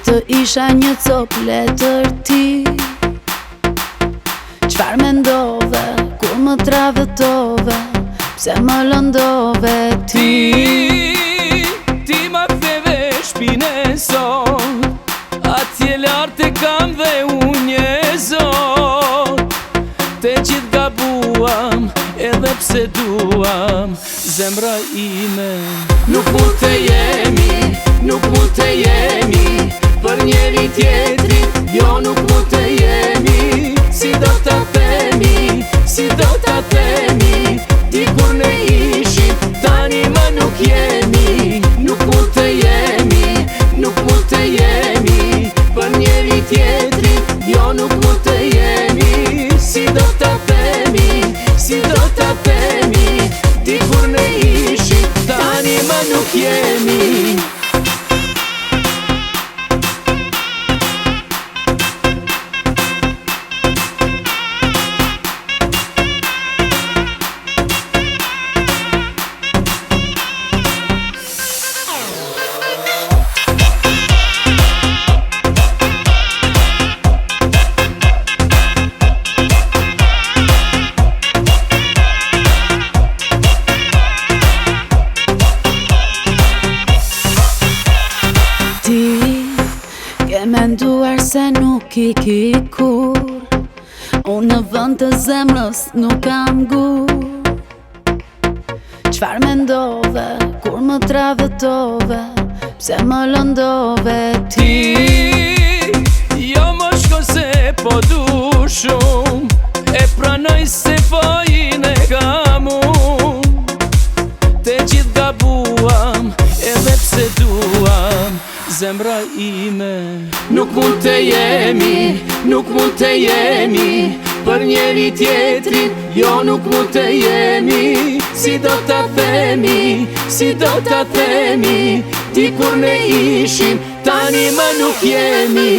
të isha një cop letër ti. Qfar mendove kur më tradhëtove, pse më lëndove ti? Ti ma ktheve shpine sot, atje lartë e kam dhe unë njëzot. Te gjithë gabuam, edhe pse duam, zemra ime. Nuk mund të jemi, nuk mund të jemi për njeri tjetrin, jo nuk mund të jemi. Si do t'a themi, si do t'a themi, dikur ne ishim, tani më nuk jemi. Nuk mund të jemi, nuk mund të jemi për njeri tjetrin, jo nuk mund të jemi. Si do t'a themi, si do t'a themi, dikur ne ishim, tani më nuk jemi. Ke menduar se nuk i ki kur, unë në vend të zemrës nuk kam gur. Qfar mendove kur më tradhëtove, pse më lëndove ti? Jo më shko se po du shumë, e pranoj se po i ne kam unë. Te gjithë gabuam, edhe pse duam, zemra ime. Nuk mund të jemi, nuk mund të jemi për njeri tjetrin, jo nuk mund të jemi. Si do t'a themi, si do t'a themi, dikur ne ishim, tani më nuk jemi.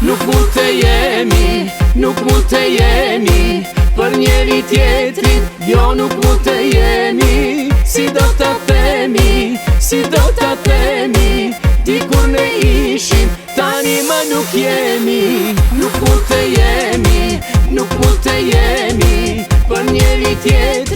Nuk mund të jemi, nuk mund të jemi për njeri tjetrin, jo nuk mund të jemi. Si do t'a themi, si do t'a themi, dikur ne ishim, tani më nuk jemi. Nuk mund të jemi, nuk mund të jemi për njeri tjetrin.